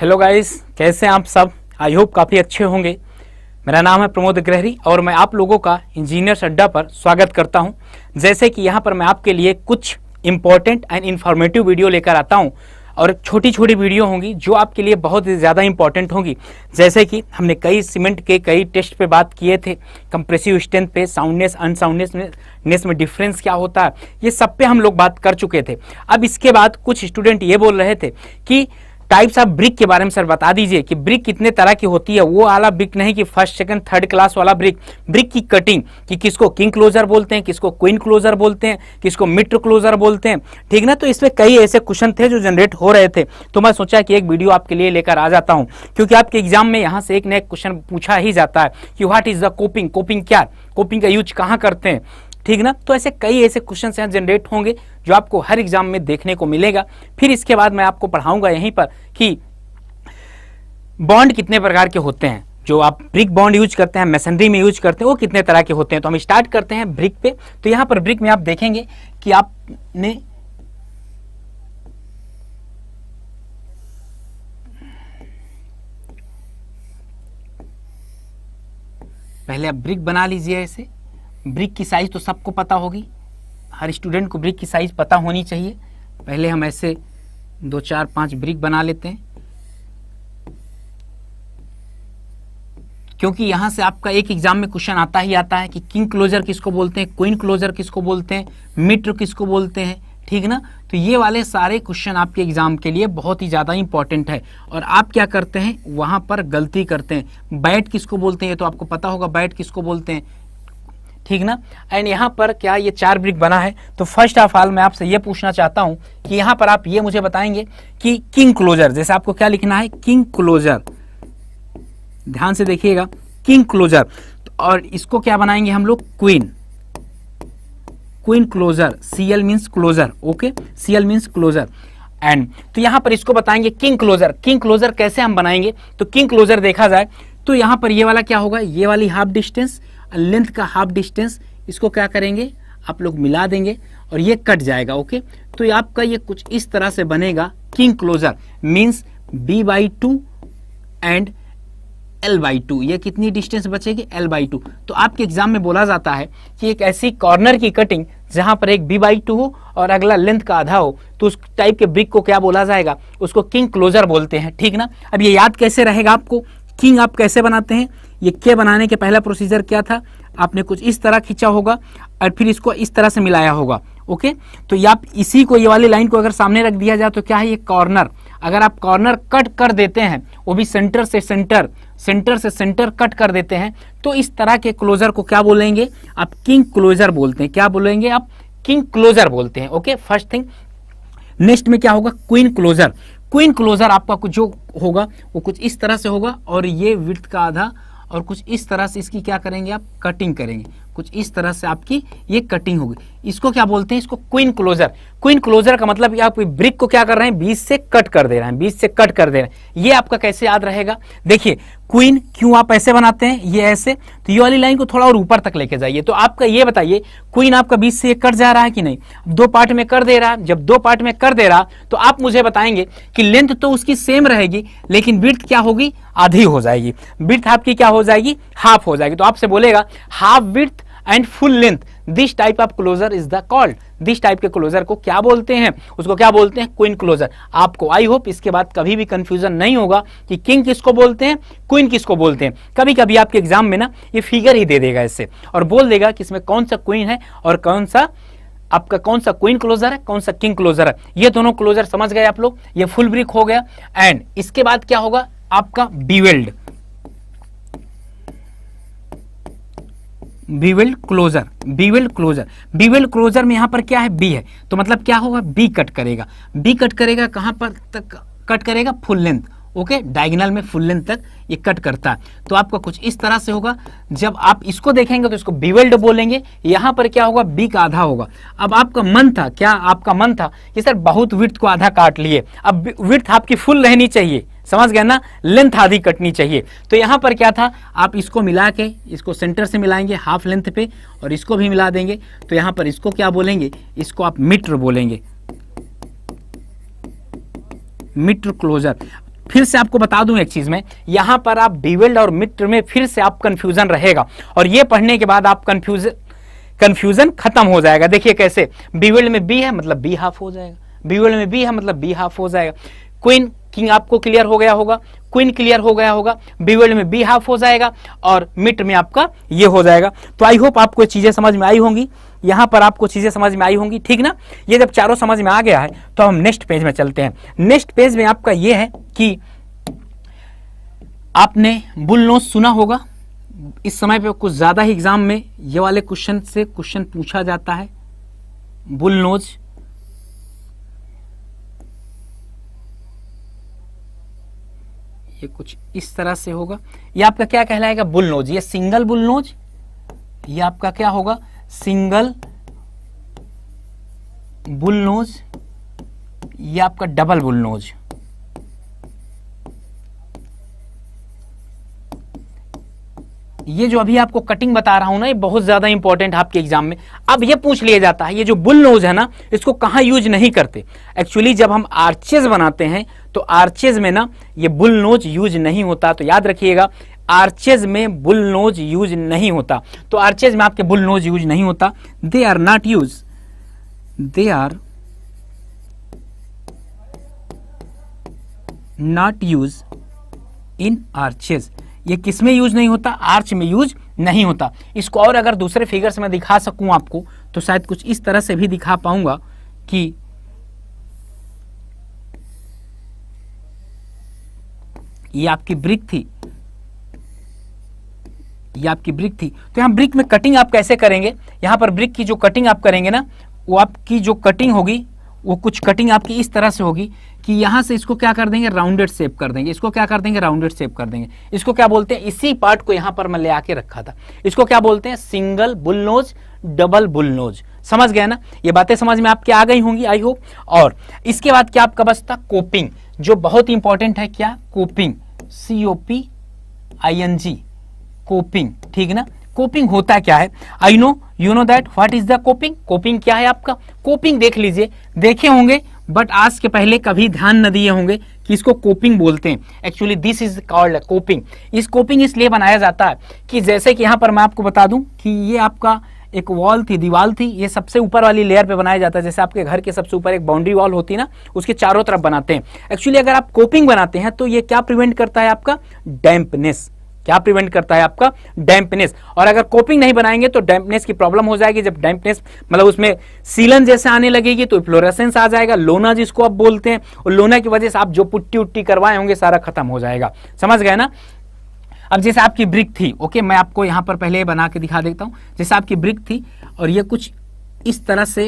Hello guys, कैसे हैं आप सब। आई होप काफ़ी अच्छे होंगे। मेरा नाम है प्रमोद अग्रहरी और मैं आप लोगों का इंजीनियर्स अड्डा पर स्वागत करता हूं। जैसे कि यहां पर मैं आपके लिए कुछ इंपॉर्टेंट एंड इन्फॉर्मेटिव वीडियो लेकर आता हूं और छोटी छोटी वीडियो होंगी जो आपके लिए बहुत ही ज़्यादा इंपॉर्टेंट होंगी। जैसे कि हमने कई सीमेंट के कई टेस्ट पे बात किए थे, कंप्रेसिव स्ट्रेंथ पे, साउंडनेस अनसाउंडनेस में डिफरेंस क्या होता है, ये सब पे हम लोग बात कर चुके थे। अब इसके बाद कुछ स्टूडेंट ये बोल रहे थे कि टाइप्स ऑफ ब्रिक के बारे में सर बता दीजिए कि ब्रिक कितने तरह की होती है। वो वाला ब्रिक नहीं कि फर्स्ट सेकंड थर्ड क्लास वाला ब्रिक की कटिंग, कि किसको किंग क्लोजर बोलते हैं, किसको क्वीन क्लोजर बोलते हैं, किसको मिड क्लोजर बोलते हैं, ठीक ना। तो इसमें कई ऐसे क्वेश्चन थे जो जनरेट हो रहे थे, तो मैं सोचा कि एक वीडियो आपके लिए लेकर आ जाता हूं, क्योंकि आपके एग्जाम में यहां से एक नया क्वेश्चन पूछा ही जाता है कि what is the coping, coping क्या, कोपिंग का यूज कहां करते हैं, ठीक ना। तो ऐसे कई ऐसे क्वेश्चन यहाँ जनरेट होंगे जो आपको हर एग्जाम में देखने को मिलेगा। फिर इसके बाद मैं आपको पढ़ाऊंगा यहीं पर कि बॉन्ड कितने प्रकार के होते हैं, जो आप ब्रिक बॉन्ड यूज करते हैं, मैसनरी में यूज करते हैं, वो कितने तरह के होते हैं। तो हम स्टार्ट करते हैं ब्रिक पे। तो यहां पर ब्रिक में आप देखेंगे कि आपने पहले आप ब्रिक बना लीजिए। ऐसे ब्रिक की साइज तो सबको पता होगी, हर स्टूडेंट को ब्रिक की साइज पता होनी चाहिए। पहले हम ऐसे 2 4 5 ब्रिक बना लेते हैं, क्योंकि यहां से आपका एक एग्जाम में क्वेश्चन आता ही आता है कि किंग क्लोजर किसको बोलते हैं, क्वीन क्लोजर किसको बोलते हैं, मिड किसको बोलते हैं, ठीक ना। तो ये वाले सारे क्वेश्चन आपके एग्जाम के लिए बहुत ही ज़्यादा इंपॉर्टेंट है। और आप क्या करते हैं, वहां पर गलती करते हैं। बैट किसको बोलते हैं, ये तो आपको पता होगा बैट किसको बोलते हैं, ठीक ना। एंड यहाँ पर क्या ये 4 ब्रिक बना है। तो फर्स्ट ऑफ ऑल मैं आपसे ये पूछना चाहता हूँ कि यहाँ पर आप ये मुझे बताएंगे कि किंग क्लोजर, जैसे आपको क्या लिखना है, किंग क्लोजर, ध्यान से देखिएगा, किंग क्लोजर। और इसको क्या बनाएंगे हम लोग, queen, queen closer, CL means closer, okay, CL means closer. And तो यहां पर इसको बताएंगे किंग क्लोजर। किंग क्लोजर कैसे हम बनाएंगे, तो किंग क्लोजर देखा जाए तो यहां पर ये वाला क्या होगा, ये वाली हाफ डिस्टेंस, लेंथ का हाफ डिस्टेंस, इसको क्या करेंगे आप लोग मिला देंगे और ये कट जाएगा, ओके। तो आपका ये कुछ इस तरह से बनेगा king closure, means B/2 and L/2। ये कितनी डिस्टेंस बचेगी, L/2। तो आपके एग्जाम में बोला जाता है कि एक ऐसी कॉर्नर की कटिंग जहां पर एक B/2 हो और अगला लेंथ का आधा हो, तो उस टाइप के ब्रिक को क्या बोला जाएगा, उसको किंग क्लोजर बोलते हैं, ठीक ना। अब ये याद कैसे रहेगा आपको, किंग आप कैसे बनाते हैं, ये के बनाने के पहला प्रोसीजर क्या था, आपने कुछ इस तरह खींचा होगा और फिर इसको इस तरह से मिलाया होगा, ओके। तो ये आप इसी को, ये वाली लाइन को अगर सामने रख दिया जाए तो क्या है, ये कॉर्नर। अगर आप कॉर्नर कट कर देते हैं, वो भी सेंटर से सेंटर कट कर देते हैं, तो इस तरह के क्लोजर को क्या बोलेंगे आप, किंग क्लोजर बोलते हैं। क्या बोलेंगे आप, किंग क्लोजर बोलते हैं, ओके, फर्स्ट थिंग। नेक्स्ट में क्या होगा, क्वीन क्लोजर। क्वीन क्लोजर आपका कुछ जो होगा वो कुछ इस तरह से होगा और ये विड्थ का आधा और कुछ इस तरह से इसकी क्या करेंगे आप, कटिंग करेंगे, कुछ इस तरह से आपकी ये कटिंग होगी। इसको क्या बोलते हैं, इसको क्वीन क्लोजर। क्वीन क्लोजर का मतलब आप ब्रिक को क्या कर रहे हैं, बीच से कट कर दे रहे हैं, बीच से कट कर दे रहे हैं। ये आपका कैसे याद रहेगा, देखिए क्वीन क्यों आप ऐसे बनाते हैं, ये ऐसे, तो ये वाली लाइन को थोड़ा और ऊपर तक लेके जाइए। तो आपका ये बताइए, क्वीन आपका बीच से कट जा रहा है कि नहीं, 2 पार्ट में कर दे रहा है। जब 2 पार्ट में कर दे रहा तो आप मुझे बताएंगे कि लेंथ तो उसकी सेम रहेगी, लेकिन विड्थ क्या होगी, आधी हो जाएगी। विड्थ आपकी क्या हो जाएगी, हाफ हो जाएगी। तो आपसे बोलेगा half width and full length, this type of closer is the called, this type के क्लोजर को क्या बोलते हैं, उसको क्या बोलते हैं, क्वीन क्लोजर। आपको आई होप इसके बाद कभी भी कंफ्यूजन नहीं होगा कि किंग किसको बोलते हैं, क्वीन किसको बोलते हैं। कभी कभी आपके एग्जाम में ना ये फिगर ही दे देगा इससे और बोल देगा कि इसमें कौन सा क्वीन है और कौन सा आपका, कौन सा क्वीन क्लोजर है, कौन सा किंग क्लोजर है। ये दोनों क्लोजर समझ गए आप लोग, ये फुल ब्रिक हो गया। एंड इसके बाद क्या होगा आपका, बीवेल्ड, बीवेल्ड क्लोजर, बीवेल्ड क्लोजर। बीवेल्ड क्लोजर में यहां पर क्या है, बी है, तो मतलब क्या होगा, बी कट करेगा। बी कट करेगा कहां पर तक कट करेगा, फुल लेंथ, ओके, डायगोनल में फुल लेंथ तक ये कट करता है। तो आपका कुछ इस तरह से होगा। जब आप इसको देखेंगे तो इसको बीवेल्ड बोलेंगे, यहां पर क्या होगा, बी का आधा होगा। अब आपका मन था क्या, आपका मन था कि सर बहुत विड्थ को आधा काट लिए, अब विड्थ आपकी फुल रहनी चाहिए, समझ गए ना, लेंथ आधी कटनी चाहिए। तो यहां पर क्या था, आप इसको मिला के, इसको सेंटर से मिलाएंगे हाफ लेंथ पे और इसको भी मिला देंगे। तो यहां पर इसको क्या बोलेंगे, इसको आप मीटर बोलेंगे, मीटर क्लोजर। फिर से आपको बता दूं एक चीज में, यहां पर आप बीवेल्ड और मित्र में फिर से आप कंफ्यूजन रहेगा, और ये पढ़ने के बाद आप कंफ्यूजन खत्म हो जाएगा। देखिए कैसे, बीवेल्ड में बी है मतलब बी हाफ हो जाएगा, बीवेल्ड में बी है मतलब बी हाफ हो जाएगा। क्वीन किंग आपको क्लियर हो गया होगा, क्वीन क्लियर हो गया होगा, बीवेल्ड में बी हाफ हो जाएगा और मिट में आपका ये हो जाएगा। तो आई होप आपको चीजें समझ में आई होंगी, यहां पर आपको चीजें समझ में आई होंगी, ठीक ना। ये जब चारों समझ में आ गया है तो हम नेक्स्ट पेज में चलते हैं। नेक्स्ट पेज में आपका ये है कि आपने बुल नोज सुना होगा, इस समय पे कुछ ज्यादा ही एग्जाम में ये वाले क्वेश्चन से क्वेश्चन पूछा जाता है। बुल नोज, ये कुछ इस तरह से होगा, ये आपका क्या कहलाएगा, बुल नोज। ये सिंगल बुल नोज, ये आपका क्या होगा, सिंगल बुल नोज, ये आपका डबल बुल नोज। ये जो अभी आपको कटिंग बता रहा हूं ना, ये बहुत ज्यादा इंपॉर्टेंट है आपके एग्जाम में। अब ये पूछ लिया जाता है, ये जो बुल नोज है ना, इसको कहां यूज नहीं करते। एक्चुअली जब हम आर्चेज बनाते हैं तो आर्चेज में ना ये बुल नोज यूज नहीं होता, तो याद रखिएगा आर्चेज में बुल नोज यूज नहीं होता। तो आर्चेज में आपके बुल नोज यूज नहीं होता, they are not use, they are not use in arches. ये किस में यूज नहीं होता, आर्च में यूज नहीं होता। इसको और अगर दूसरे फिगर से मैं दिखा सकूं आपको तो शायद कुछ इस तरह से भी दिखा पाऊंगा कि ये आपकी ब्रिक थी, ये आपकी ब्रिक थी। तो यहां ब्रिक में कटिंग आप कैसे करेंगे, यहां पर ब्रिक की जो कटिंग आप करेंगे ना, वो आपकी जो कटिंग होगी वो कुछ कटिंग आपकी इस तरह से होगी कि यहां से इसको क्या कर देंगे, राउंडेड शेप कर देंगे, इसको क्या कर देंगे, राउंडेड शेप कर देंगे। इसको क्या बोलते हैं, इसी पार्ट को यहां पर मैं ले आके रखा था, इसको क्या बोलते हैं, single bull knows, double bull knows. समझ गए ना, ये बातें समझ में आपके आ गई होंगी आई होप। और इसके बाद क्या आपका बचता, कोपिंग, जो बहुत इंपॉर्टेंट है। क्या, कोपिंग, COPING, कोपिंग, ठीक ना। कोपिंग होता क्या है, आई know you know that what is the coping. Coping क्या है आपका, कोपिंग देख लीजिए, देखे होंगे बट आज के पहले कभी ध्यान न दिए होंगे कि इसको कोपिंग बोलते हैं। Actually this is called coping. इस कोपिंग इसलिए बनाया जाता है कि जैसे कि यहां पर मैं आपको बता दूं कि ये आपका एक वॉल थी, दीवार थी, ये सबसे ऊपर वाली लेयर पे बनाया जाता है। जैसे आपके घर के सबसे ऊपर एक बाउंड्री वॉल होती है ना, उसके चारों तरफ बनाते हैं। एक्चुअली अगर आप कोपिंग बनाते हैं तो ये क्या प्रिवेंट करता है, आपका डैम्पनेस। क्या प्रिवेंट करता है, आपका डैम्पनेस। और अगर कोपिंग नहीं बनाएंगे तो डैम्पनेस की प्रॉब्लम हो जाएगी। जब डैम्पनेस मतलब उसमें सीलन जैसे आने लगेगी तो फ्लोरेसेंस आ जाएगा, लोना जिसको आप बोलते हैं, और लोना की वजह से आप जो पुट्टी उट्टी करवाए होंगे सारा खत्म हो जाएगा। समझ गए ना। अब जैसे आपकी ब्रिक थी, ओके, मैं आपको यहां पर पहले बना के दिखा देता हूं। जैसे आपकी ब्रिक थी और ये कुछ इस तरह से,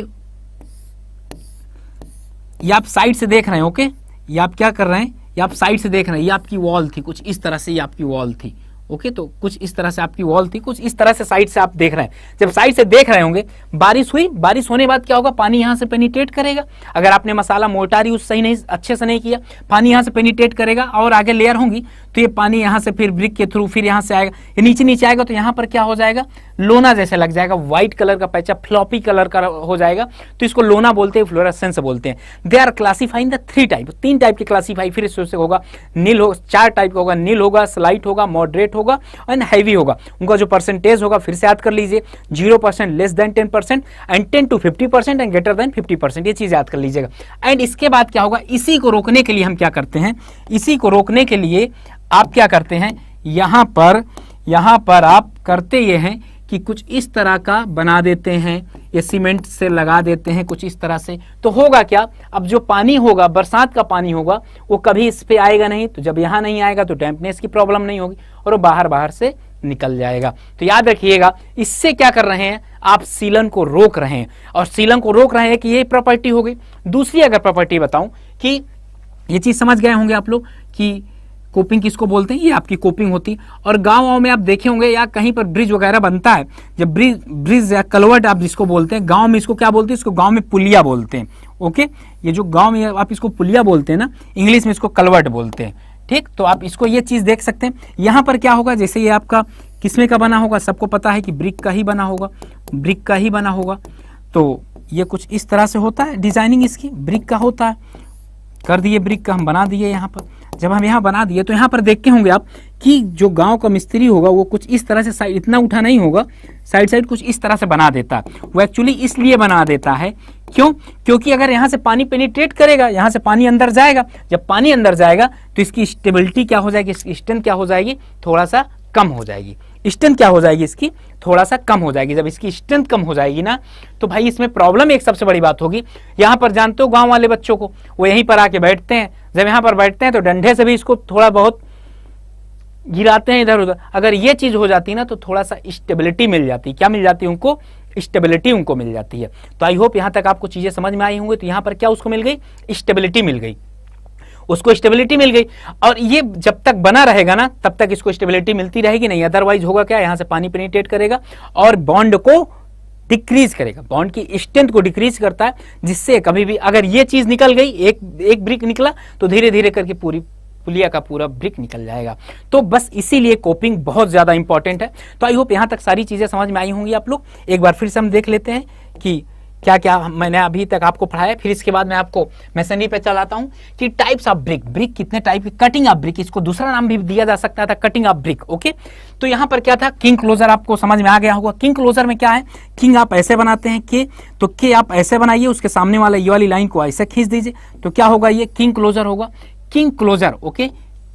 ये आप साइड से देख रहे हैं, ओके, ये आप क्या कर रहे हैं, ये आप साइड से देख रहे हैं, ये आपकी वॉल थी, कुछ इस तरह से ये आपकी वॉल थी, ओके। तो कुछ इस तरह से आपकी वॉल थी, कुछ इस तरह से साइड से आप देख रहे हैं। जब साइड से देख रहे होंगे, बारिश हुई, बारिश होने बाद क्या होगा, पानी यहां से पेनिट्रेट करेगा। अगर आपने मसाला मोर्टार यूज सही नहीं, अच्छे से नहीं किया, पानी यहां से पेनिट्रेट करेगा और आगे लेयर होंगी तो ये पानी यहां से फिर ब्रिक के थ्रू फिर यहां से आएगा, ये नीचे नीचे आएगा तो यहां पर क्या हो जाएगा, लोना जैसे लग जाएगा, व्हाइट कलर का पैचा, फ्लॉपी कलर का हो जाएगा। तो इसको लोना बोलते हैं, फ्लोरेसेंस बोलते हैं। They are classifying the 3 type, 3 type के क्लासीफाई फिर इससे होगा। नील हो, 4 टाइप का होगा, नील होगा, स्लाइट होगा, मॉडरेट होगा एंड हैवी होगा। उनका जो परसेंटेज होगा फिर से याद कर लीजिए, 0%, less than 10% and 10 to 50% and greater than 50%। ये चीज याद कर लीजिएगा। एंड इसके बाद क्या होगा, इसी को रोकने के लिए हम क्या करते हैं, इसी को रोकने के लिए आप क्या करते हैं, यहां पर आप करते ये हैं कि कुछ इस तरह का बना देते हैं, ये सीमेंट से लगा देते हैं कुछ इस तरह से। तो होगा क्या, अब जो पानी होगा, बरसात का पानी होगा, वो कभी इस पे आएगा नहीं। तो जब यहाँ नहीं आएगा तो डैम्पनेस की प्रॉब्लम नहीं होगी और वो बाहर से निकल जाएगा। तो याद रखिएगा, इससे क्या कर रहे हैं, आप सीलन को रोक रहे हैं। और सीलन को रोक रहे हैं कि ये प्रॉपर्टी हो गई। दूसरी अगर प्रॉपर्टी बताऊं कि ये चीज समझ गए होंगे आप लोग कि कोपिंग किसको बोलते हैं, ये आपकी कोपिंग होती है। और गाँव में आप देखे होंगे या कहीं पर ब्रिज वगैरह बनता है, जब ब्रिज या कलवर्ट आप जिसको बोलते हैं, गांव में इसको क्या बोलते हैं, इसको गांव में पुलिया बोलते हैं, ओके। ये जो गांव में आप इसको पुलिया बोलते हैं ना, इंग्लिश में इसको कलवर्ट बोलते हैं, ठीक। तो आप इसको ये चीज देख सकते हैं। यहाँ पर क्या होगा, जैसे ये आपका किसमें का बना होगा, सबको पता है कि ब्रिक का ही बना होगा, ब्रिक का ही बना होगा। तो ये कुछ इस तरह से होता है, डिजाइनिंग इसकी ब्रिक का होता है। कर दिए ब्रिक का हम बना दिए यहाँ पर। जब हम यहाँ बना दिए तो यहाँ पर देखते होंगे आप कि जो गांव का मिस्त्री होगा वो कुछ इस तरह से साइड इतना उठा नहीं होगा, साइड साइड कुछ इस तरह से बना देता है। वो एक्चुअली इसलिए बना देता है, क्यों? क्योंकि अगर यहाँ से पानी पेनिट्रेट करेगा, यहाँ से पानी अंदर जाएगा, जब पानी अंदर जाएगा तो इसकी स्टेबिलिटी क्या हो जाएगी, इसकी स्ट्रेंथ क्या हो जाएगी, थोड़ा सा कम हो जाएगी। स्ट्रेंथ क्या हो जाएगी इसकी, थोड़ा सा कम हो जाएगी। जब इसकी स्ट्रेंथ कम हो जाएगी ना तो भाई इसमें प्रॉब्लम एक सबसे बड़ी बात होगी। यहाँ पर जानते हो गांव वाले बच्चों को, वो यहीं पर आके बैठते हैं, जब यहाँ पर बैठते हैं तो डंडे से भी इसको थोड़ा बहुत गिराते हैं इधर उधर। अगर ये चीज हो जाती ना तो थोड़ा सा स्टेबिलिटी मिल जाती। क्या मिल जाती है उनको? स्टेबिलिटी उनको मिल जाती है। तो आई होप यहाँ तक आपको चीजें समझ में आई होंगी। तो यहाँ पर क्या उसको मिल गई, स्टेबिलिटी मिल गई, उसको स्टेबिलिटी मिल गई। और ये जब तक बना रहेगा ना तब तक इसको स्टेबिलिटी मिलती रहेगी, नहीं अदरवाइज होगा क्या, यहाँ से पानी पेनिट्रेट करेगा और बॉन्ड को डिक्रीज करेगा, बॉन्ड की स्ट्रेंथ को डिक्रीज करता है, जिससे कभी भी अगर ये चीज निकल गई, एक ब्रिक निकला तो धीरे धीरे करके पूरी पुलिया का पूरा ब्रिक निकल जाएगा। तो बस इसीलिए कोपिंग बहुत ज्यादा इंपॉर्टेंट है। तो आई होप यहाँ तक सारी चीजें समझ में आई होंगी आप लोग। एक बार फिर से हम देख लेते हैं कि क्या क्या मैंने अभी तक आपको पढ़ाया, फिर इसके बाद मैं आपको मैसनरी पे चलाता हूं कि टाइप्स ऑफ ब्रिक, ब्रिक कितने टाइप की, कटिंग ऑफ ब्रिक, इसको दूसरा नाम भी दिया जा सकता था कटिंग ऑफ ब्रिक। ओके, तो यहाँ पर क्या था, किंग क्लोजर आपको समझ में आ गया होगा। किंग क्लोजर में क्या है, किंग आप ऐसे बनाते हैं के, तो के आप ऐसे बनाइए, उसके सामने वाला ये वाली लाइन को ऐसे खींच दीजिए, तो क्या होगा, ये किंग क्लोजर होगा। King closer, okay,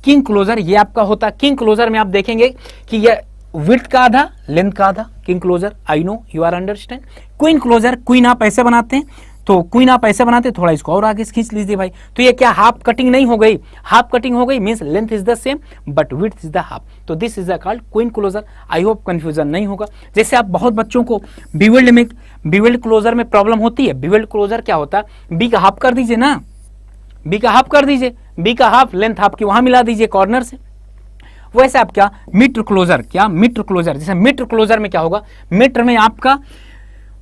king closer ये आपका होता। किंग क्लोजर में आप देखेंगे कि ये विड्थ का आधा, लेंथ का आधा, king closer, I know you are understand. Queen closer, queen आप ऐसे बनाते हैं, तो क्वीन आप ऐसे बनाते हैं, थोड़ा इसको और आगे खींच लीजिए भाई, तो ये क्या हाफ कटिंग नहीं हो गई, हाफ कटिंग हो गई, means length is the same but width is the half, तो this is called queen closer. I hope confusion नहीं होगा। जैसे आप बहुत बच्चों को बिवेल्ड क्लोजर में प्रॉब्लम होती है। बिवेल्ड क्लोजर क्या होता है, बी का हाफ कर दीजिए ना, बी का हाफ कर दीजिए, बी का हाफ लेंथ आपकी वहां मिला दीजिए कॉर्नर से। वैसे आप क्या, मीटर क्लोजर, क्या मीटर क्लोजर, जैसे मीटर क्लोजर में क्या होगा, मीटर में आपका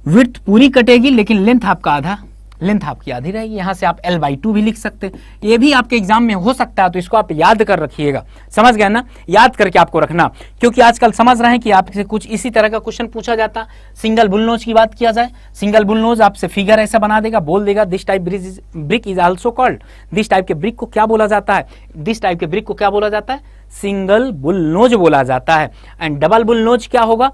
विड्थ पूरी कटेगी लेकिन लेंथ आपका आधा, लेंथ आपकी आधी रहेगी। यहां से आप L/2 भी लिख सकते हैं, ये भी आपके एग्जाम में हो सकता है, तो इसको आप याद कर रखिएगा। समझ गए ना, याद करके आपको रखना, क्योंकि आजकल समझ रहे हैं कि आपसे कुछ इसी तरह का क्वेश्चन पूछा जाता। सिंगल बुलनोज की बात किया जाए, सिंगल बुलनोज आपसे फिगर ऐसा बना देगा, बोल देगा this type brick is also called, this type के ब्रिक को क्या बोला जाता है, दिस टाइप के ब्रिक को क्या बोला जाता है, सिंगल बुलनोज बोला जाता है। एंड डबल बुलनोज क्या होगा,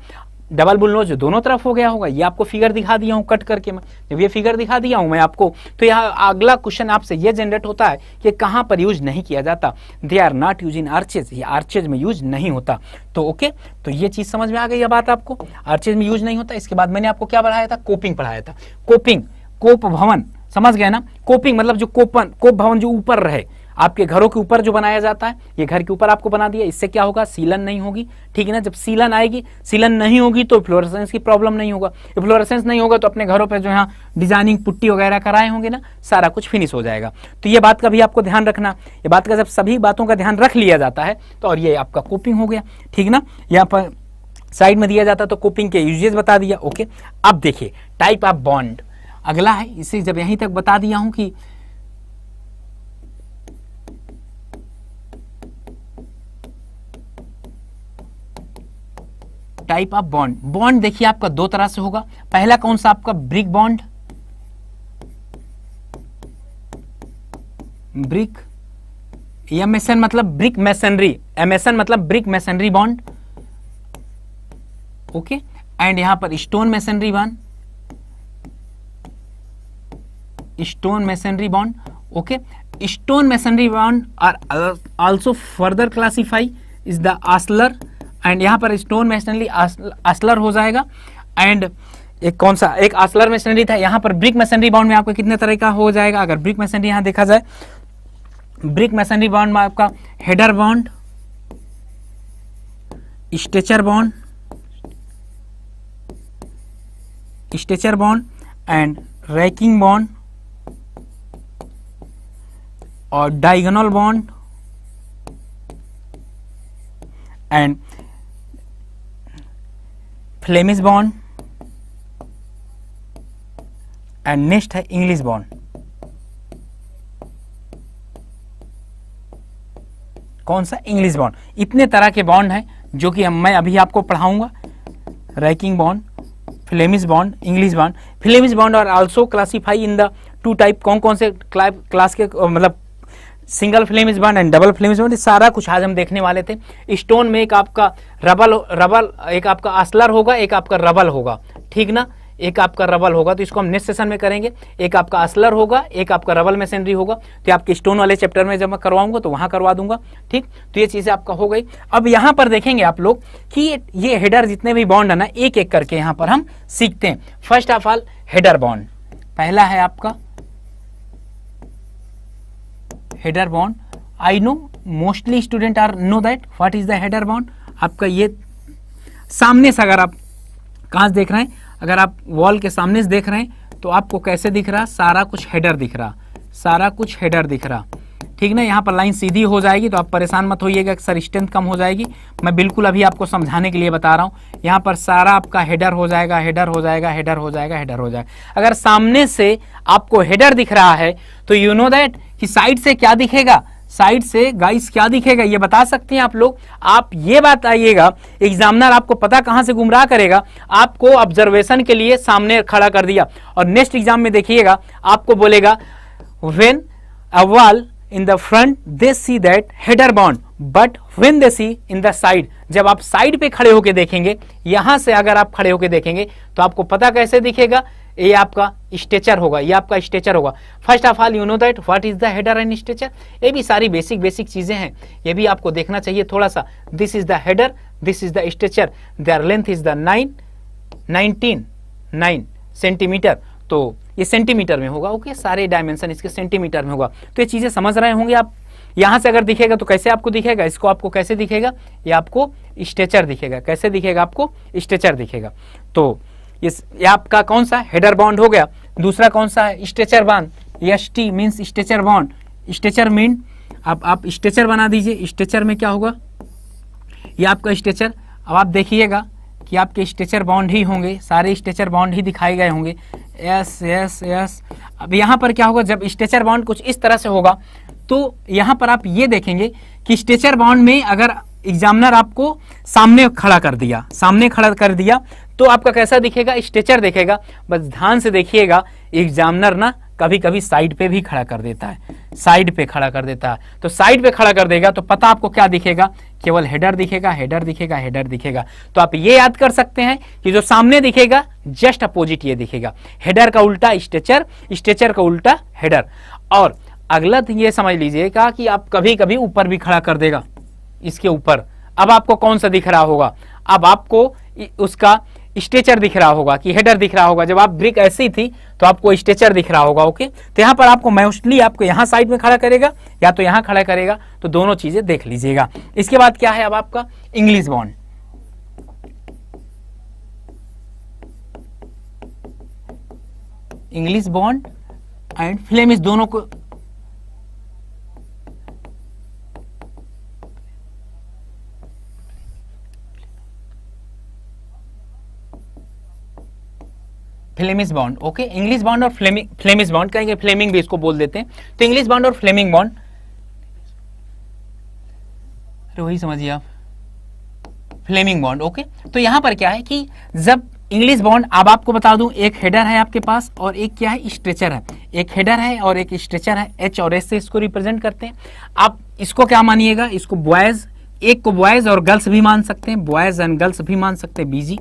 डबल बुलनोज दोनों तरफ हो गया होगा। ये आपको फिगर दिखा दिया हूं कट करके, मैं जब ये फिगर दिखा दिया हूं मैं आपको, तो यहाँ अगला क्वेश्चन आपसे ये जनरेट होता है कि कहां पर यूज नहीं किया जाता, they are not use in arches, ये आर्चेज में यूज नहीं होता। तो ओके, तो ये चीज समझ में आ गई बात आपको, आर्चेज में यूज नहीं होता। इसके बाद मैंने आपको क्या पढ़ाया था, कोपिंग पढ़ाया था। कोपिंग, कोप भवन, समझ गए ना, कोपिंग मतलब जो कोप भवन जो ऊपर रहे, आपके घरों के ऊपर जो बनाया जाता है, ये घर के ऊपर आपको बना दिया, इससे क्या होगा, सीलन नहीं होगी, ठीक है ना। जब सीलन आएगी, सीलन नहीं होगी तो फ्लोरेसेंस की प्रॉब्लम नहीं होगा, फ्लोरेसेंस नहीं होगा तो अपने घरों पे जो यहाँ डिजाइनिंग पुट्टी वगैरह कराए होंगे ना, सारा कुछ फिनिश हो जाएगा। तो ये बात का भी आपको ध्यान रखना, ये बात का जब सभी बातों का ध्यान रख लिया जाता है तो, और ये आपका कोपिंग हो गया, ठीक ना। यहाँ पर साइड में दिया जाता तो कोपिंग के यूजेस बता दिया। ओके, अब देखिए टाइप ऑफ बॉन्ड अगला है, इसे जब यहीं तक बता दिया हूं कि टाइप ऑफ बॉन्ड, बॉन्ड देखिए आपका दो तरह से होगा। पहला कौन सा आपका, ब्रिक बॉन्ड, ब्रिक, एमएसएन मतलब ब्रिक मैसनरी, एमएसएन मतलब brick masonry bond, okay. And यहां पर stone masonry bond, stone masonry bond, okay. Stone masonry bond are also further classify is the ashlar, and यहां पर स्टोन मैसनरी आस्लर हो जाएगा। And एक कौन सा, एक आस्लर मैसनरी था। यहां पर ब्रिक मैसनरी बॉन्ड में आपको कितने तरह का हो जाएगा, अगर ब्रिक मैसनरी यहां देखा जाए, ब्रिक मैसनरी बॉन्ड में आपका header bond, stretcher bond, stretcher bond and raking bond और diagonal bond and Flemish bond and next है इंग्लिश बॉन्ड। कौन सा, इंग्लिश बॉन्ड। इतने तरह के बॉन्ड हैं जो कि मैं अभी आपको पढ़ाऊंगा, raking bond, Flemish bond, English bond. Flemish bond और also classify in the two type, कौन कौन से क्लास के मतलब single Flemish bond and double Flemish bond, सारा कुछ आज हम देखने वाले थे। स्टोन में एक आपका रबल एक आपका आस्लर होगा, एक आपका रबल होगा, ठीक ना, एक आपका रबल होगा, तो इसको हम नेक्स्ट सेशन में करेंगे। एक आपका आस्लर होगा, एक आपका रबल मेसेनरी होगा, तो आपके स्टोन वाले चैप्टर में जब मैं करवाऊंगा तो वहां करवा दूंगा, ठीक। तो ये चीजें आपका हो गई। अब यहां पर देखेंगे आप लोग कि ये हेडर जितने भी बॉन्ड है ना, एक एक करके यहां पर हम सीखते हैं। First of all header bond, पहला है आपका header bond. I know mostly student are know that what is the header bond. आपका ये सामने से अगर आप कहां से देख रहे हैं, अगर आप वॉल के सामने से देख रहे हैं तो आपको कैसे दिख रहा, सारा कुछ हेडर दिख रहा, सारा कुछ हेडर दिख रहा, ठीक ना। यहाँ पर लाइन सीधी हो जाएगी तो आप परेशान मत होइएगा सर स्ट्रेंथ कम हो जाएगी, मैं बिल्कुल अभी आपको समझाने के लिए बता रहा हूँ। यहाँ पर सारा आपका हेडर हो जाएगा, हेडर हो जाएगा, हेडर हो जाएगा, हेडर हो जाएगा। अगर सामने से आपको हेडर दिख रहा है तो यू नो दैट कि साइड से क्या दिखेगा, साइड से गाइस क्या दिखेगा ये बता सकते हैं आप लोग। आप ये बताइएगा, एग्जामिनर आपको पता कहां से गुमराह करेगा, आपको ऑब्जर्वेशन के लिए सामने खड़ा कर दिया और नेक्स्ट एग्जाम में देखिएगा आपको बोलेगा when a wall in the front they see that header bond but when they see in the side, जब आप साइड पे खड़े होके देखेंगे, यहां से अगर आप खड़े होके देखेंगे तो आपको पता कैसे दिखेगा, ये आपका स्ट्रेचर होगा, ये आपका स्ट्रेचर होगा। First of all you know that what is the header and stretcher, ये भी सारी बेसिक चीजें हैं, ये भी आपको देखना चाहिए थोड़ा सा। This is the header, this is the stretcher, there length is the 9 centimetre, तो ये सेंटीमीटर में होगा, ओके। सारे डायमेंशन इसके सेंटीमीटर में होगा, तो ये चीजें समझ रहे होंगे आप। यहां से अगर दिखेगा तो कैसे आपको दिखेगा, इसको आपको कैसे दिखेगा, ये आपको स्ट्रेचर दिखेगा, कैसे दिखेगा आपको, स्ट्रेचर दिखेगा। तो ये आपका कौन सा हेडर बॉन्ड हो गया। दूसरा कौन सा है, stretcher bond, ST means stretcher bond, stretcher mean आप स्ट्रेचर बना दीजिए। स्ट्रेचर में क्या होगा, ये आपका स्ट्रेचर। अब आप देखिएगा कि आपके स्ट्रेचर बॉन्ड ही होंगे, सारे स्ट्रेचर बॉन्ड ही दिखाए गए होंगे, यस यस यस। अब यहाँ पर क्या होगा, जब स्ट्रेचर बॉन्ड कुछ इस तरह से होगा तो यहाँ पर आप ये देखेंगे कि स्ट्रेचर बॉन्ड में अगर एग्जामिनर आपको सामने खड़ा कर दिया, सामने खड़ा कर दिया तो आपका कैसा दिखेगा, स्ट्रेचर दिखेगा। बस ध्यान से देखिएगा, एग्जामिनर ना कभी कभी साइड पे भी खड़ा कर देता है, साइड पे खड़ा कर देता है, तो साइड पे खड़ा कर देगा तो पता आपको क्या दिखेगा, केवल हेडर दिखेगा, हेडर दिखेगा, हेडर दिखेगा। तो आप ये याद कर सकते हैं कि जो सामने दिखेगा जस्ट अपोजिट ये दिखेगा, हेडर का उल्टा स्ट्रेचर, स्ट्रेचर का उल्टा हेडर। और अगला ये समझ लीजिएगा कि आप कभी कभी ऊपर भी खड़ा कर देगा, इसके ऊपर। अब आपको कौन सा दिख रहा होगा, अब आपको उसका स्ट्रेचर दिख रहा होगा कि हेडर दिख रहा होगा। जब आप ब्रिक ऐसी थी तो आपको स्ट्रेचर दिख रहा होगा, ओके। तो यहाँ पर आपको मोस्टली आपको यहाँ साइड में खड़ा करेगा या तो यहाँ खड़ा करेगा, तो दोनों चीजें देख लीजिएगा। इसके बाद क्या है, अब आपका English bond. English bond and Flemish दोनों को Flemish bond, okay. English bond और फ्लेमिश बॉन्ड कहेंगे, फ्लेमिंग भी इसको बोल देते हैं। तो इंग्लिश बॉन्ड और फ्लेमिंग बॉन्ड, अरे वही समझिए आप, फ्लेमिंग बॉन्ड, ओके। तो यहां पर क्या है कि जब इंग्लिश बॉन्ड, अब आपको बता दूं, एक हेडर है आपके पास और एक क्या है, स्ट्रेचर है। एक हेडर है और एक स्ट्रेचर है, एच और एस से इसको रिप्रेजेंट करते हैं। आप इसको क्या मानिएगा, इसको बॉयज, एक को बॉयज और गर्ल्स भी मान सकते हैं, बॉयज एंड गर्ल्स भी मान सकते हैं, बीजी।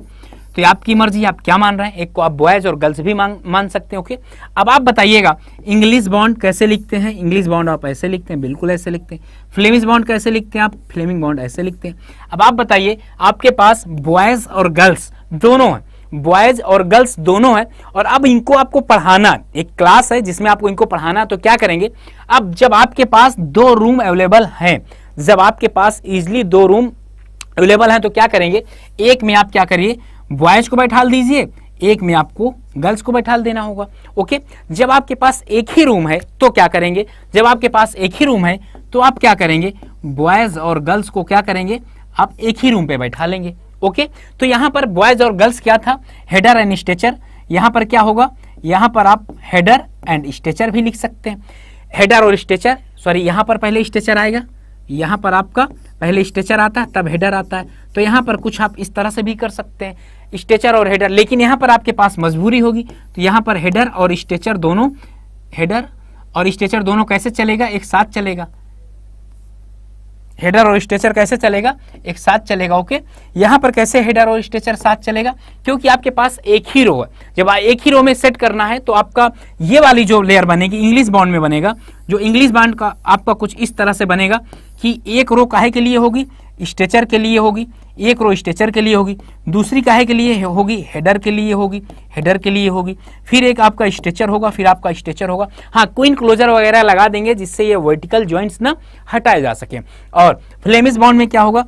तो ये आपकी मर्जी, आप क्या मान रहे हैं, एक को आप बॉयज और गर्ल्स भी मान सकते हैं, ओके। अब आप बताइएगा इंग्लिश बॉन्ड कैसे लिखते हैं, इंग्लिश बॉन्ड आप ऐसे लिखते हैं, बिल्कुल ऐसे लिखते हैं। फ्लेमिश बॉन्ड कैसे लिखते हैं आप, फ्लेमिंग बॉन्ड ऐसे लिखते हैं। अब आप बताइए, आपके पास बॉयज और गर्ल्स दोनों है, बॉयज और गर्ल्स दोनों है, और अब इनको आपको पढ़ाना, एक क्लास है जिसमें आपको इनको पढ़ाना, तो क्या करेंगे, अब जब आपके पास 2 रूम अवेलेबल हैं, जब आपके पास इजिली 2 रूम अवेलेबल हैं, तो क्या करेंगे, एक में आप क्या करिए, बॉयज को बैठाल दीजिए, एक में आपको गर्ल्स को बैठाल देना होगा, ओके। जब आपके पास एक ही रूम है तो क्या करेंगे, जब आपके पास एक ही रूम है तो आप क्या करेंगे, बॉयज और गर्ल्स को क्या करेंगे, आप एक ही रूम पे बैठा लेंगे, ओके। तो यहां पर बॉयज और गर्ल्स क्या था, हेडर एंड स्ट्रेचर। यहां पर क्या होगा, यहां पर आप हेडर एंड स्ट्रेचर भी लिख सकते हैं, हेडर और स्ट्रेचर, सॉरी यहां पर पहले स्ट्रेचर आएगा, यहां पर आपका पहले स्ट्रेचर आता है तब हेडर आता है। तो यहां पर कुछ आप इस तरह से भी कर सकते हैं, स्ट्रेचर और हेडर, लेकिन यहां पर आपके पास मजबूरी होगी, तो यहां पर हेडर और स्ट्रेचर दोनों, हेडर और स्ट्रेचर दोनों कैसे चलेगा, एक साथ चलेगा। हेडर और स्ट्रेचर कैसे चलेगा, एक साथ चलेगा। ओके, यहां पर कैसे हेडर और स्ट्रेचर साथ चलेगा, क्योंकि आपके पास एक ही रो है। जब एक ही रो में सेट करना है तो आपका ये वाली जो लेयर बनेगी इंग्लिश बॉन्ड में बनेगा, जो इंग्लिश बॉन्ड का आपका कुछ इस तरह से बनेगा कि एक रो काहे के लिए होगी, स्ट्रेचर के लिए होगी, एक रो स्ट्रेचर के लिए होगी, दूसरी काहे के लिए होगी, हेडर के लिए होगी, हेडर के लिए होगी, फिर एक आपका स्ट्रेचर होगा, फिर आपका स्ट्रेचर होगा। हाँ, क्वीन क्लोजर वगैरह लगा देंगे जिससे ये वर्टिकल जॉइंट्स ना हटाए जा सके। और फ्लेमिश बॉन्ड में क्या होगा,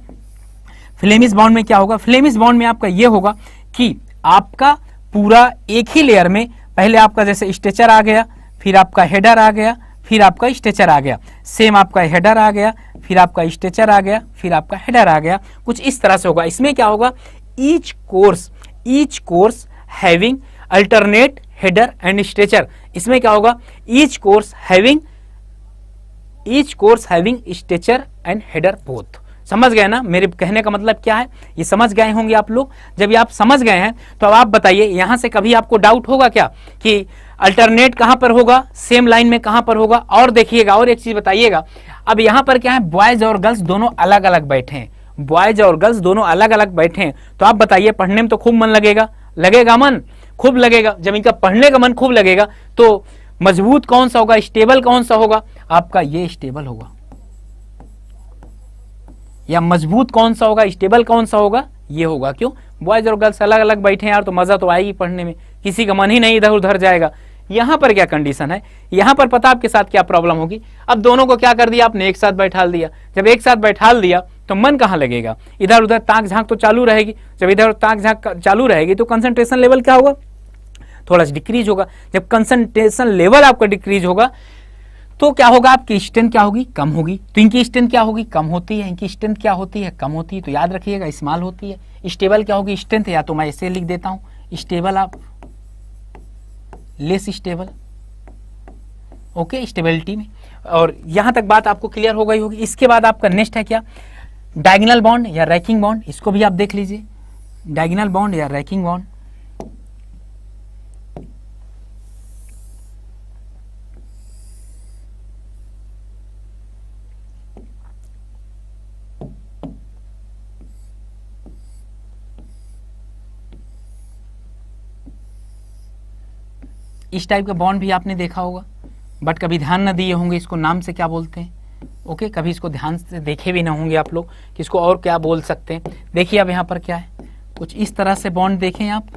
फ्लेमिश बॉन्ड में क्या होगा, फ्लेमिश बॉन्ड में आपका ये होगा कि आपका पूरा एक ही लेयर में पहले आपका जैसे स्ट्रेचर आ गया, फिर आपका हेडर आ गया, फिर आपका स्ट्रेचर आ गया, सेम आपका हेडर आ गया, फिर आपका स्ट्रेचर आ गया, फिर आपका हेडर आ गया, कुछ इस तरह से होगा। इसमें क्या होगा, each course having alternate header and stretcher. इसमें क्या होगा, each course having stretcher and header both. समझ गए ना मेरे कहने का मतलब क्या है, ये समझ गए होंगे आप लोग। जब ये आप समझ गए हैं तो अब आप बताइए, यहां से कभी आपको डाउट होगा क्या कि अल्टरनेट कहां पर होगा, सेम लाइन में कहां पर होगा। और देखिएगा, और एक चीज बताइएगा, अब यहां पर क्या है, बॉयज और गर्ल्स दोनों अलग अलग बैठे हैं, बॉयज और गर्ल्स दोनों अलग अलग बैठे हैं। तो आप बताइए, पढ़ने में तो खूब मन लगेगा, लगेगा मन खूब लगेगा। जब इनका पढ़ने का मन खूब लगेगा तो मजबूत कौन सा होगा, स्टेबल कौन सा होगा, आपका ये स्टेबल होगा। या मजबूत कौन सा होगा, स्टेबल कौन सा होगा, ये होगा। क्यों, बॉयज और गर्ल्स अलग अलग बैठे हैं यार, तो मजा तो आएगी पढ़ने में, किसी का मन ही नहीं इधर उधर जाएगा। यहां पर क्या कंडीशन है, यहां पर पता आपके साथ क्या प्रॉब्लम होगी। अब दोनों को क्या कर दिया आपने, एक साथ बैठाल दिया। जब एक साथ बैठाल दिया तो मन कहां लगेगा, इधर उधर ताक झांक तो चालू रहेगी। जब इधर ताक झांक चालू रहेगी तो कंसंट्रेशन लेवल क्या होगा, थोड़ा सा डिक्रीज होगा। जब कंसंट्रेशन लेवल आपका डिक्रीज होगा तो क्या होगा, आपकी स्ट्रेंथ क्या होगी, कम होगी। तो इनकी स्ट्रेंथ क्या होगी, कम होती है, इनकी स्ट्रेंथ क्या होती है, कम होती है। तो याद रखिएगा, स्मॉल होती है। स्टेबल क्या होगी, स्ट्रेंथ, या तो मैं ऐसे लिख देता हूं स्टेबल, आप लेस स्टेबल। ओके, स्टेबिलिटी में। और यहां तक बात आपको क्लियर हो गई होगी। इसके बाद आपका नेक्स्ट है क्या, डायगोनल बॉन्ड या रैकिंग बॉन्ड। इसको भी आप देख लीजिए, डायगोनल बॉन्ड या रैकिंग बॉन्ड। इस टाइप का बॉन्ड भी आपने देखा होगा, बट कभी ध्यान न दिए होंगे इसको नाम से क्या बोलते हैं। ओके, कभी इसको ध्यान से देखे भी ना होंगे आप लोग कि इसको और क्या बोल सकते हैं। देखिए अब यहाँ पर क्या है, कुछ इस तरह से बॉन्ड देखें आप,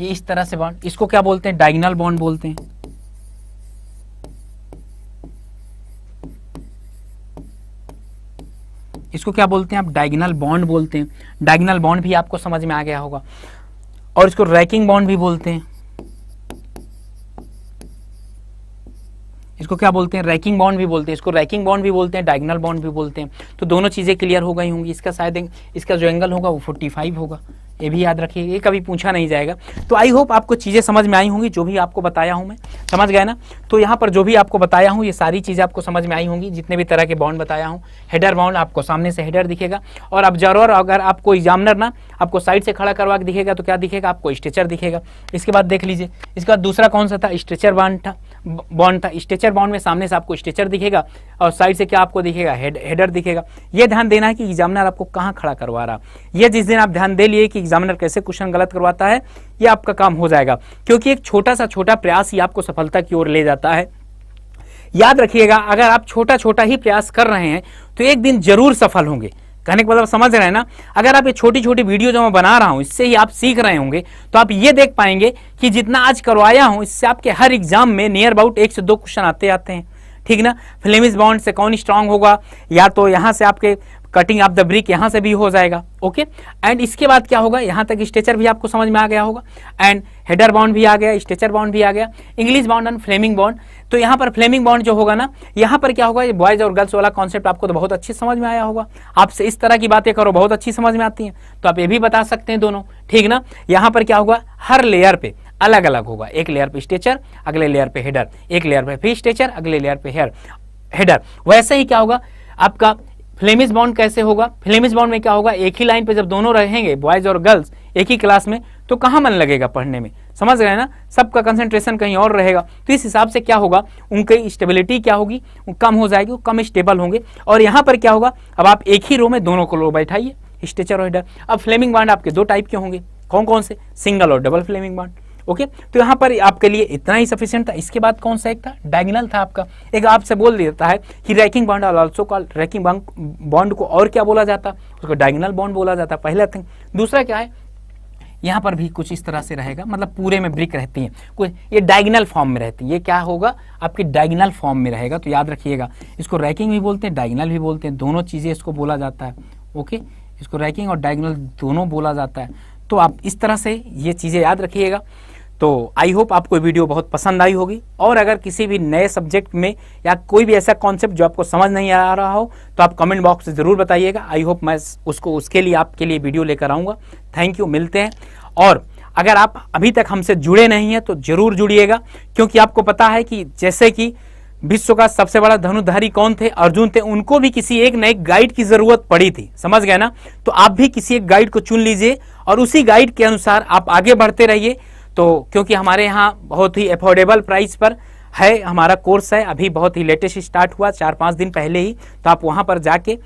ये इस तरह से बॉन्ड, इसको क्या बोलते हैं, डायगोनल बॉन्ड बोलते हैं। इसको क्या बोलते हैं आप, डायगोनल बॉन्ड बोलते हैं। डायगोनल बॉन्ड भी आपको समझ में आ गया होगा। और इसको रैकिंग बॉन्ड भी बोलते हैं। इसको क्या बोलते हैं, रैकिंग बॉन्ड भी बोलते हैं। इसको रैकिंग बॉन्ड भी बोलते हैं, डायगोनल बॉन्ड भी बोलते हैं। तो दोनों चीजें क्लियर हो गई होंगी। इसका शायद इसका जो एंगल होगा वो 45 होगा, ये भी याद रखिए, ये कभी पूछा नहीं जाएगा। तो आई होप आपको चीजें समझ में आई होंगी, जो भी आपको बताया हूं मैं, समझ गए ना। तो यहाँ पर जो भी आपको बताया हूँ ये सारी चीजें आपको समझ में आई होंगी, जितने भी तरह के बॉन्ड बताया हूँ। हेडर बॉन्ड आपको सामने से हेडर दिखेगा, और ऑब्जर्वर अगर आपको एग्जामिनर ना आपको साइड से खड़ा करवा के दिखेगा तो क्या दिखेगा, आपको स्ट्रेचर दिखेगा। इसके बाद देख लीजिए, इसके बाद दूसरा कौन सा था, स्ट्रेचर बॉन्ड था। स्ट्रेचर बॉन्ड में सामने से आपको स्ट्रेचर दिखेगा और साइड से क्या आपको दिखेगा, हेडर दिखेगा। ये ध्यान देना है कि एग्जामिनर आपको कहाँ खड़ा करवा रहा। ये जिस दिन आप ध्यान दे लिए कि एग्जामिनर कैसे क्वेश्चन गलत करवाता है, ये आपका काम हो जाएगा, क्योंकि एक छोटा सा छोटा प्रयास ही आपको सफलता की ओर ले जाता है। याद रखिएगा, अगर आप छोटा छोटा ही प्रयास कर रहे हैं तो एक दिन जरूर सफल होंगे। कहने का मतलब समझ रहे हैं ना। अगर आप ये छोटी छोटी वीडियो जो मैं बना रहा हूं इससे ही आप सीख रहे होंगे तो आप ये देख पाएंगे कि जितना आज करवाया हूं इससे आपके हर एग्जाम में नियर अबाउट 1 से 2 क्वेश्चन आते हैं। ठीक ना। फ्लेमिश बॉन्ड से कौन स्ट्रांग होगा, या तो यहां से आपके कटिंग ऑफ द ब्रिक यहां से भी हो जाएगा। ओके, एंड इसके बाद क्या होगा, यहां तक स्ट्रेचर भी आपको समझ में आ गया होगा, एंड हेडर बॉन्ड भी आ गया, स्ट्रेचर बॉन्ड भी आ गया, English bond and Flemish bond. तो यहां पर फ्लेमिंग बॉन्ड जो होगा ना, यहां पर क्या होगा, ये बॉयज और गर्ल्स वाला कॉन्सेप्ट आपको तो बहुत अच्छी समझ में आया होगा। आपसे इस तरह की बातें करो बहुत अच्छी समझ में आती हैं, तो आप ये भी बता सकते हैं दोनों। ठीक ना। यहां पर क्या होगा, हर लेयर पे अलग अलग होगा। एक लेयर पे स्ट्रेचर, अगले लेयर पे हेडर, एक लेयर पे फिर स्ट्रेचर, अगले लेयर पे हेडर। वैसे ही क्या होगा आपका फ्लेमिश बॉन्ड कैसे होगा? फ्लेमिश बॉन्ड में क्या होगा, एक ही लाइन पे जब दोनों रहेंगे बॉयज और गर्ल्स एक ही क्लास में, तो कहाँ मन लगेगा पढ़ने में, समझ गए ना, सबका कंसंट्रेशन कहीं और रहेगा। तो इस हिसाब से क्या होगा, उनकी स्टेबिलिटी क्या होगी, वो कम हो जाएगी, वो कम स्टेबल होंगे। और यहाँ पर क्या होगा, अब आप एक ही रो में दोनों को लो बैठाइए, स्ट्रेचर और हेडर। अब फ्लेमिंग बॉन्ड आपके दो टाइप के होंगे, कौन कौन से, सिंगल और डबल फ्लेमिंग बॉन्ड। ओके, तो यहाँ पर आपके लिए इतना ही सफिशिएंट था। इसके बाद कौन सा एक था, डायगोनल था आपका। एक आपसे बोल देता है कि ranking bond also called, ranking bond को और क्या बोला जाता, उसको डायगोनल बॉन्ड बोला जाता, पहला थिंग। दूसरा क्या है, यहाँ पर भी कुछ इस तरह से रहेगा, मतलब पूरे में ब्रिक रहती है, कुछ ये डायगोनल फॉर्म में रहती है। ये क्या होगा, आपकी डायगोनल फॉर्म में रहेगा, तो याद रखिएगा। इसको रैकिंग भी बोलते हैं, डायगोनल भी बोलते हैं, दोनों चीज़ें इसको बोला जाता है। ओके, इसको रैकिंग और डायगोनल दोनों बोला जाता है। तो आप इस तरह से ये चीज़ें याद रखिएगा। तो आई होप आपको वीडियो बहुत पसंद आई होगी, और अगर किसी भी नए सब्जेक्ट में या कोई भी ऐसा कॉन्सेप्ट जो आपको समझ नहीं आ रहा हो, तो आप कमेंट बॉक्स से ज़रूर बताइएगा। आई होप मैं उसके लिए आपके लिए वीडियो लेकर आऊँगा। थैंक यू, मिलते हैं। और अगर आप अभी तक हमसे जुड़े नहीं हैं तो जरूर जुड़िएगा, क्योंकि आपको पता है कि जैसे कि विश्व का सबसे बड़ा धनुर्धारी कौन थे, अर्जुन थे, उनको भी किसी एक नए गाइड की जरूरत पड़ी थी, समझ गए ना। तो आप भी किसी एक गाइड को चुन लीजिए और उसी गाइड के अनुसार आप आगे बढ़ते रहिए। तो क्योंकि हमारे यहाँ बहुत ही अफोर्डेबल प्राइस पर है हमारा कोर्स है, अभी बहुत ही लेटेस्ट स्टार्ट हुआ 4-5 दिन पहले ही, तो आप वहाँ पर जाके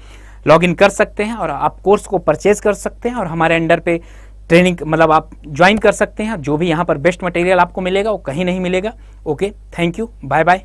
लॉगिन कर सकते हैं और आप कोर्स को परचेज कर सकते हैं और हमारे अंडर पे ट्रेनिंग मतलब आप ज्वाइन कर सकते हैं। जो भी यहाँ पर बेस्ट मटेरियल आपको मिलेगा वो कहीं नहीं मिलेगा। Okay, thank you, bye bye.